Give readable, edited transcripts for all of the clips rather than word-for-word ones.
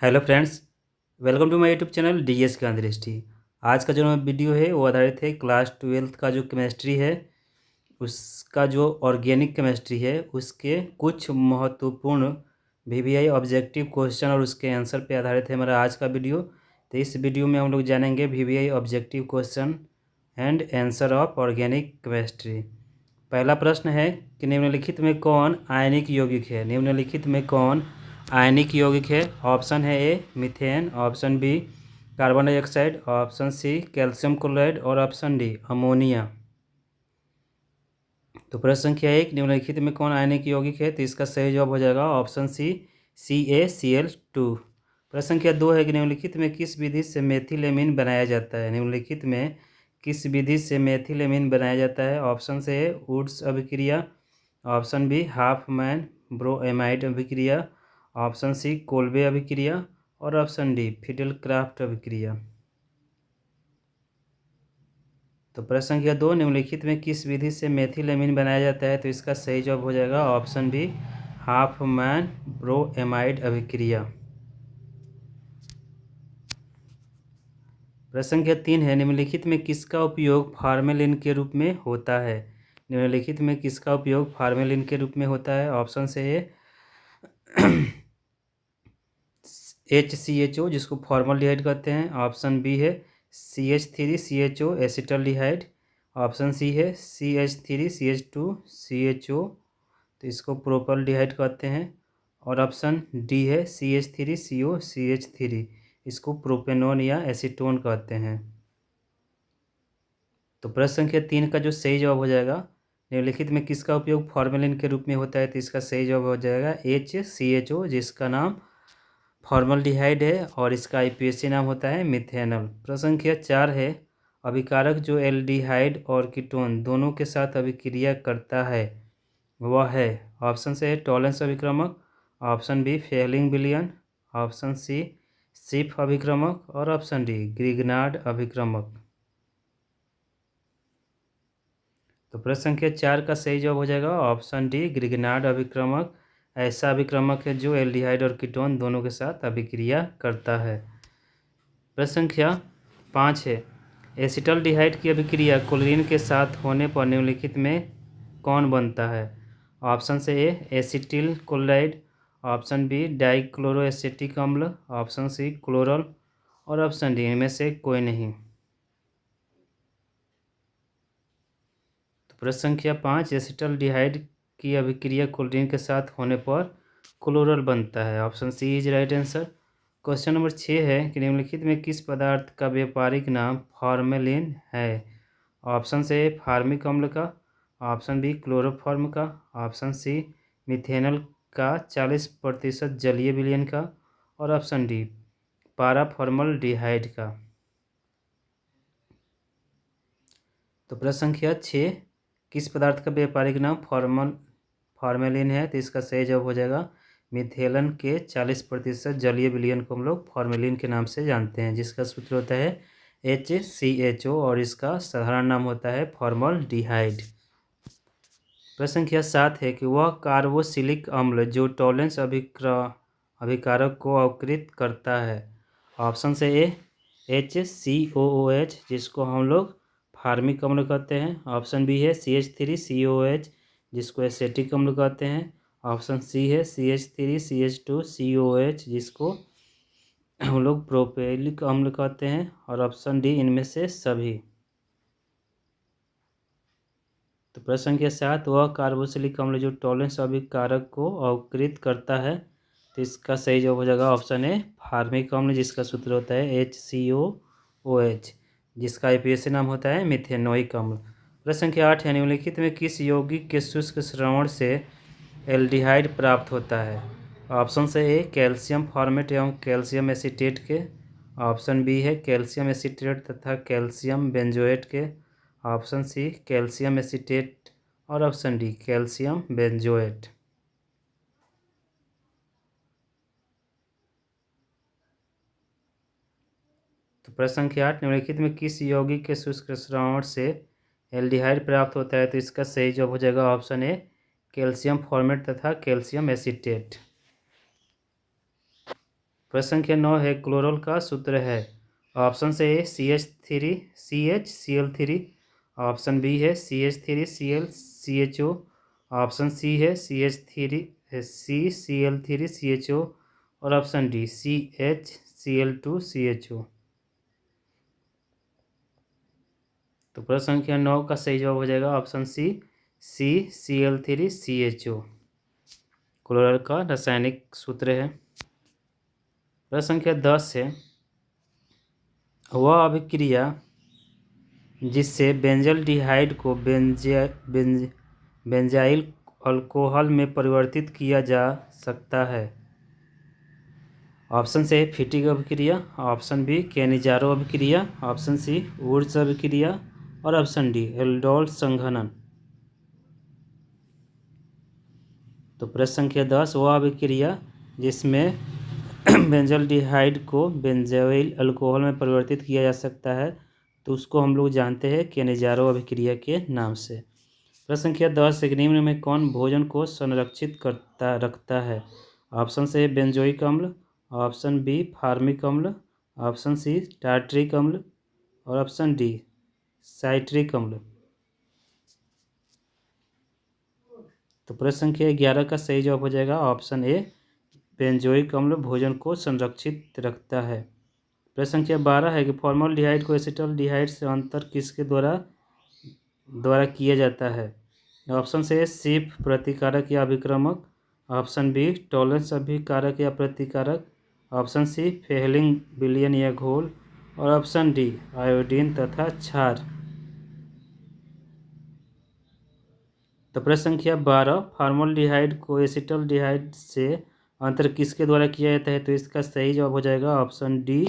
Hello friends, welcome to my YouTube channel DS Gandhi Drishti. आज का जो वीडियो है वो आधारित है क्लास 12th का जो केमिस्ट्री है उसका जो ऑर्गेनिक केमिस्ट्री है उसके कुछ महत्वपूर्ण वीवीआई ऑब्जेक्टिव क्वेश्चन और उसके आंसर पे आधारित है हमारा आज का वीडियो। तो इस वीडियो में हम लोग जानेंगे VVI objective question and answer of organic chemistry. पहला प्रश्न है कि निम्नलिखित में कौन आयनिक यौगिक है। निम्नलिखित में कौन आयनिक यौगिक है। ऑप्शन है A methane, option B carbon dioxide, option C calcium chloride और ऑप्शन डी अमोनिया। तो प्रश्न संख्या एक, निम्नलिखित में कौन आयनिक यौगिक है। तो इसका सही जवाब हो जाएगा ऑप्शन सी CaCl2। प्रश्न संख्या दो है कि निम्नलिखित में किस विधि से मेथिलेमिन बनाया जाता है। निम्नलिखित में किस विधि से मेथिलेमिन बनाया जाता है। ऑप्शन से वुड्स अभिक्रिया, ऑप्शन बी हाफमैन ब्रोएमाइड अभिक्रिया, ऑप्शन सी कोल्बे अभिक्रिया और ऑप्शन डी फिडेलक्राफ्ट अभिक्रिया। तो प्रश्न संख्या दो, निम्नलिखित में किस विधि से मेथिलेमिन बनाया जाता है। तो इसका सही जवाब हो जाएगा ऑप्शन बी हाफमैन ब्रोएमाइड अभिक्रिया। प्रश्न संख्या तीन है, निम्नलिखित में किसका उपयोग फार्मेलिन के रूप में होता है। निम्नलिखित में किसका उपयोग फार्मेलिन के रूप में होता है। ऑप्शन से है HCHO जिसको फॉर्मल्डिहाइड कहते हैं, ऑप्शन बी है CH3CHO एसिटल्डिहाइड, ऑप्शन सी है CH3CH2CHO तो इसको प्रोपल्डिहाइड कहते हैं और ऑप्शन डी है CH3COCH3 इसको प्रोपेनोन या एसीटोन कहते हैं। तो प्रश्न संख्या तीन का जो सही जवाब हो जाएगा, निम्नलिखित में किसका उपयोग फॉर्मेलिन के रूप में होता है। तो इसका सही जवाब हो जाएगा HCHO जिसका नाम फॉर्मल्डिहाइड है और इसका IPAC नाम होता है मिथेनॉल। प्रश्न संख्या चार है, अभिकारक जो एल्डिहाइड और कीटोन दोनों के साथ अभिक्रिया करता है वह है। ऑप्शन से है टॉलेंस अभिक्रमक, ऑप्शन बी फेलिंग विलियन, ऑप्शन सी सिफ अभिक्रमक और ऑप्शन डी ग्रिग्नार्ड अभिक्रमक। तो प्रश्न संख्या चार का सही जवाब हो जाएगा ऑप्शन डी ग्रिग्नार्ड अभिक्रमक। ऐसा अभिक्रमक है जो एल्डिहाइड और कीटोन दोनों के साथ अभिक्रिया करता है। प्रश्न संख्या पाँच है, एसिटल्डिहाइड की अभिक्रिया क्लोरीन के साथ होने पर निम्नलिखित में कौन बनता है। ऑप्शन से ए एसिटिल क्लोराइड, ऑप्शन बी डाइक्लोरोएसिटिक अम्ल, ऑप्शन सी क्लोरल और ऑप्शन डी इनमें से कोई नहीं। तो प्रश्न संख्या पाँच, एसिटल्डिहाइड की अभिक्रिया क्लोरीन के साथ होने पर क्लोरल बनता है। Option C is right answer. Question number छः है कि निम्नलिखित में किस पदार्थ का व्यापारिक नाम फॉर्मेलिन है। ऑप्शन से फार्मिक अम्ल का, ऑप्शन बी क्लोरोफॉर्म का, ऑप्शन सी मिथेनॉल का 40% जलीय विलयन का और ऑप्शन डी पाराफॉर्मल्डिहाइड का। तो प्रश्न संख्या छः, किस पदार्थ का व्यापारिक नाम फॉर्मेलिन है। तो इसका सही जवाब हो जाएगा मिथेलन के 40% जलीय विलयन को हम लोग फॉर्मेलिन के नाम से जानते हैं जिसका सूत्र होता है HCHO और इसका साधारण नाम होता है फॉर्मल्डिहाइड। प्रश्न संख्या सात है कि वह कार्बोक्सिलिक अम्ल जो टॉलेंस अभिकारक को अवकृत करता है। ऑप्शन से ए HCOOH जिसको हम लोग फार्मिक अम्ल कहते हैं, ऑप्शन बी है CH3COH जिसको एसेटिक अम्ल कहते हैं, ऑप्शन सी है CH3CH2COH जिसको हम लोग प्रोपेलिक अम्ल कहते हैं और ऑप्शन डी इनमें से सभी। तो प्रश्न संख्या सात, वह कार्बोक्सिलिक अम्ल जो टॉलेंस अभिकारक को अवकृत करता है। तो इसका सही जवाब हो जाएगा ऑप्शन ए फार्मिक अम्ल जिसका सूत्र होता है HCOOH जिसका IPAC नाम होता है मिथेनोइक अम्ल। प्रश्न संख्या आठ है, निम्नलिखित में किस यौगिक के शुष्क श्रवण से एल्डिहाइड प्राप्त होता है। ऑप्शन से ए कैल्शियम फॉर्मेट एवं कैल्शियम एसीटेट के, ऑप्शन बी है कैल्शियम एसीटेट तथा कैल्शियम बेंजोएट के, ऑप्शन सी कैल्शियम एसीटेट और ऑप्शन डी कैल्शियम बेंजोएट। तो प्रश्न संख्या आठ, निम्नलिखित में किस यौगिक के शुष्क श्रवण से एल्डिहाइड प्राप्त होता है। तो इसका सही जवाब हो जाएगा ऑप्शन ए कैल्शियम फॉर्मेट तथा कैल्शियम एसीटेट। प्रश्न संख्या 9 है क्लोरोल का सूत्र है। ऑप्शन से ए CH3CHCl3, ऑप्शन बी है CH3ClCHO, ऑप्शन सी है CH3CCl3CHO और ऑप्शन डी CHCl2CHO। तो प्रश्न संख्या 9 का सही जवाब हो जाएगा ऑप्शन सी CCl3CHO क्लोरल का रासायनिक सूत्र है। प्रश्न संख्या 10 है वह अभिक्रिया जिससे बेंजल्डिहाइड को बेंजाइल अल्कोहल में परिवर्तित किया जा सकता है। ऑप्शन से फिटिक अभिक्रिया, ऑप्शन बी कैनिजारो अभिक्रिया, ऑप्शन सी वुड्स अभिक्रिया और ऑप्शन डी एल्डोल संघनन। तो प्रश्न संख्या 10 वह अभिक्रिया जिसमें बेंजल्डिहाइड को बेंजाइल अल्कोहल में परिवर्तित किया जा सकता है, तो उसको हम लोग जानते हैं कैनिजारो अभिक्रिया के नाम से। प्रश्न संख्या 10 निम्न में कौन भोजन को संरक्षित रखता है। ऑप्शन से बेंजोइक अम्ल, ऑप्शन बी फार्मिक अम्ल, ऑप्शन सी टार्ट्रिक अम्ल और ऑप्शन डी साइट्रिक अम्ल। तो प्रश्न संख्या 11 का सही जवाब हो जाएगा ऑप्शन ए बेंजोइक अम्ल भोजन को संरक्षित रखता है। प्रश्न संख्या 12 है कि फॉर्मल्डिहाइड को एसिटल्डिहाइड से अंतर किसके द्वारा किया जाता है। ऑप्शन से सिप प्रतिकारक या अभिक्रमक, ऑप्शन बी टॉलेंस अभिकारक या प्रतिकारक, ऑप्शन सी फेहलिंग विलयन या घोल और ऑप्शन डी आयोडीन तथा क्षार। तो प्रश्न संख्या 12 फॉर्मल्डिहाइड को एसिटल्डिहाइड से अंतर किसके द्वारा किया जाता है। तो इसका सही जवाब हो जाएगा ऑप्शन डी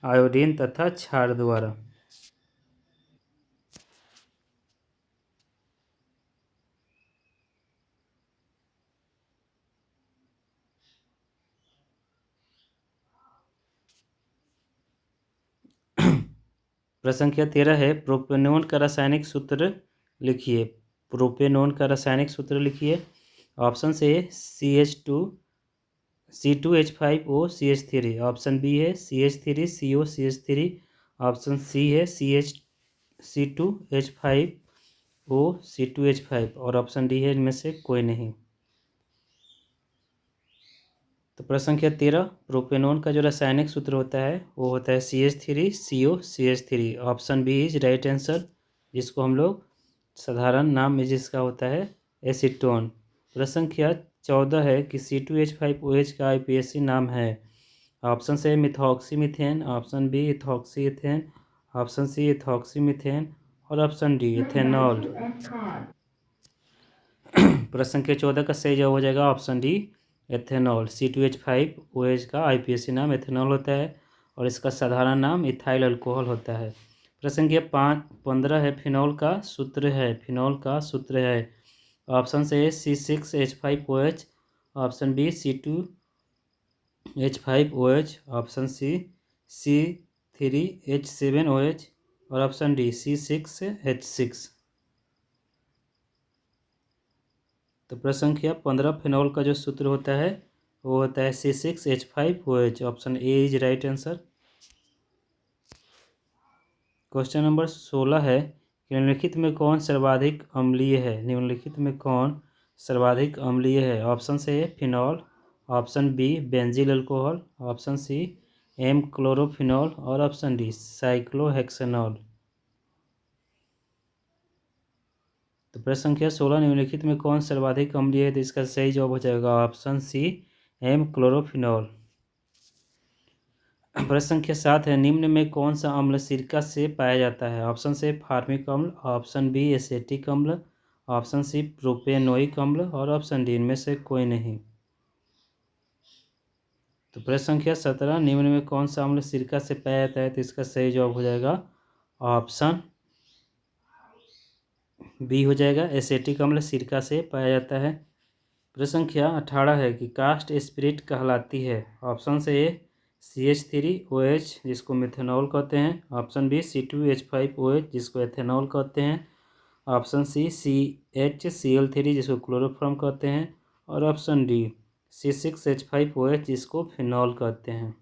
आयोडीन तथा क्षार द्वारा। प्रश्न संख्या 13 है प्रोपेनोन का रासायनिक सूत्र लिखिए। प्रोपेनोन का रासायनिक सूत्र लिखिए। ऑप्शन से C2H5OCH3, ऑप्शन बी है CH3COCH3, ऑप्शन सी है C2H5OC2H5 और ऑप्शन डी है इनमें से कोई नहीं। तो प्रश्न संख्या 13 प्रोपेनोन का जो रासायनिक सूत्र होता है वो होता है CH3COCH3। Option B is right answer, जिसको हम लोग साधारण नाम में जिसका होता है एसीटोन। प्रश्न संख्या 14 है कि C2H5OH का IPAC नाम है। ऑप्शन से methoxy methane, option B ethoxy ethane, option C ethoxy methane और ऑप्शन डी इथेनॉल। प्रश्न संख्या 14 का सही जवाब हो जाएगा ऑप्शन डी एथेनॉल। C2H5OH का IPAC नाम एथेनॉल होता है और इसका साधारण नाम इथाइल अल्कोहल होता है। प्रश्न संख्या 15 है फिनॉल का सूत्र है। फिनॉल का सूत्र है ऑप्शन से C6H5OH, option B C2H5OH, option C C3H7OH और ऑप्शन डी C6H6। तो प्रश्न संख्या 15 फिनॉल का जो सूत्र होता है वो होता है C6H5OH। Option A is right answer. Question number 16 है निम्नलिखित में कौन सर्वाधिक अम्लीय है। निम्नलिखित में कौन सर्वाधिक अम्लीय है। ऑप्शन से phenol, option B benzyl alcohol, option C m chlorophenol और ऑप्शन डी साइक्लोहेक्सेनॉल। तो प्रश्न संख्या 16 निम्नलिखित में कौन सर्वाधिक अम्लीय है। तो इसका सही जवाब हो जाएगा ऑप्शन सी एम क्लोरोफिनॉल। प्रश्न संख्या 7 है निम्न में कौन सा अम्ल सिरका से पाया जाता है। ऑप्शन से फार्मिक अम्ल, ऑप्शन बी एसेटिक अम्ल, ऑप्शन सी प्रोपेनोइक अम्ल और ऑप्शन डी इनमें से कोई नहीं। तो प्रश्न संख्या 17 निम्न में कौन सा अम्ल सिरका से पाया जाता है। तो इसका सही जवाब हो जाएगा ऑप्शन बी हो जाएगा एसेटिक अम्ल सिरका से पाया जाता है। प्रश्न संख्या 18 है कि कास्ट स्पिरिट कहलाती है। ऑप्शन से ए CH3OH जिसको मिथेनॉल कहते हैं, ऑप्शन बी C2H5OH जिसको एथेनॉल कहते हैं, ऑप्शन सी CHCl3 जिसको क्लोरोफॉर्म कहते हैं और ऑप्शन डी C6H5OH जिसको फिनॉल कहते हैं।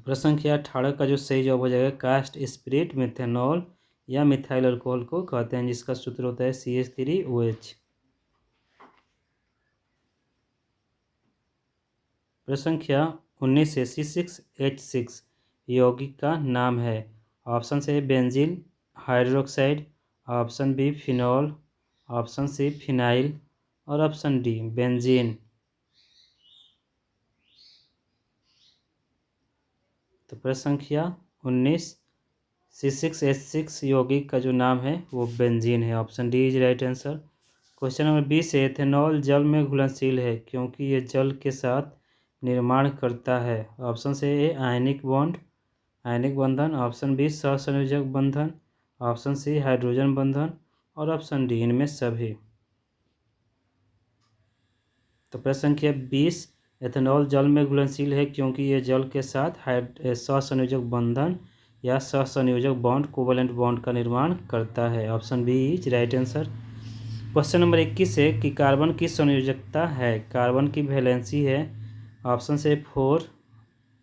प्रश्न संख्या 18 का जो सही जवाब हो जाएगा कास्ट स्पिरिट मिथेनॉल या मिथाइल अल्कोहल को कहते हैं, जिसका सूत्र होता है CH3OH। प्रश्न संख्या 19 से C6H6 यौगिक का नाम है। Option A benzene hydroxide, option B phenol, option C phenyl और ऑप्शन डी बेंजीन। तो प्रश्न संख्या 19 C6H6 यौगिक का जो नाम है वो बेंजीन है। Option D is right answer. Question number 20 है एथेनॉल जल में घुलनशील है क्योंकि ये जल के साथ निर्माण करता है। ऑप्शन से ए आयनिक बॉन्ड आयनिक बंधन, ऑप्शन बी सहसंयोजक बंधन, ऑप्शन सी हाइड्रोजन बंधन और ऑप्शन डी इनमें सभी। तो प्रश्न संख्या 20 एथेनॉल जल में घुलनशील है क्योंकि ये जल के साथ सहसंयोजक बंधन या सहसंयोजक बॉन्ड कोवलेंट बॉन्ड का निर्माण करता है। Option B is right answer. Question number 21 है कि कार्बन की संयोजकता है। कार्बन की वैलेंसी है ऑप्शन से 4,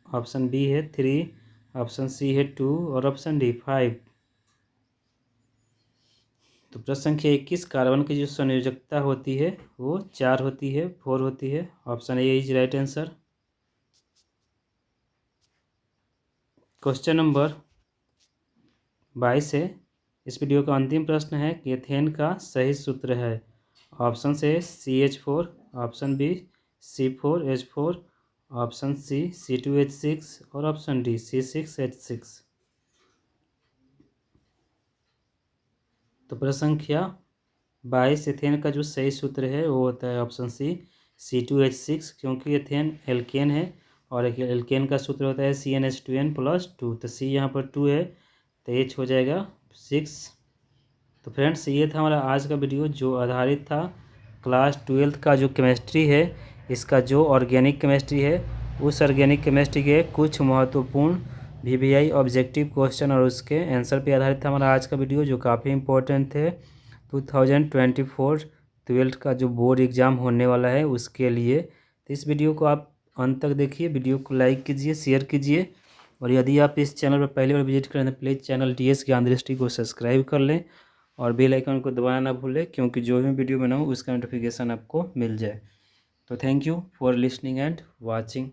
ऑप्शन बी है 3, ऑप्शन सी है 2 और ऑप्शन डी 5। तो प्रश्न संख्या 21 कार्बन की जो संयोजकता होती है वो 4 होती है, 4 होती है। Option A is right answer. Question number 22 है, इस वीडियो का अंतिम प्रश्न है कि एथेन का सही सूत्र है। ऑप्शन से CH4, option B C4H4, option C C2H6 और ऑप्शन डी C6H6। तो प्रश्न संख्या 22 एथेन का जो सही सूत्र है वो होता है ऑप्शन सी C2H6 क्योंकि एथेन एल्केन है और एल्केन का सूत्र होता है CnH2n+2। तो सी यहाँ पर 2 है तो H हो जाएगा 6। तो फ्रेंड्स ये था हमारा आज का वीडियो जो आधारित था क्लास 12th का जो केमिस्ट्री है, इसका जो ऑर्गेनिक केमिस्ट्री है उस ऑर्गेनिक केमिस्ट्री के कुछ महत्वपूर्ण VVI ऑब्जेक्टिव क्वेश्चन और उसके आंसर पे आधारित था हमारा आज का वीडियो, जो काफ़ी इंपॉर्टेंट थे 2024 12th का जो बोर्ड एग्ज़ाम होने वाला है उसके लिए। तो इस वीडियो को आप अंत तक देखिए, वीडियो को लाइक कीजिए, शेयर कीजिए और यदि आप इस चैनल पर पहली बार विजिट करें तो प्लीज़ चैनल DS ज्ञान दृष्टि को सब्सक्राइब कर लें और बेल आइकन को दबाना ना भूलें क्योंकि जो भी वीडियो बनाऊँ उसका नोटिफिकेशन आपको मिल जाए। तो thank you for listening and watching.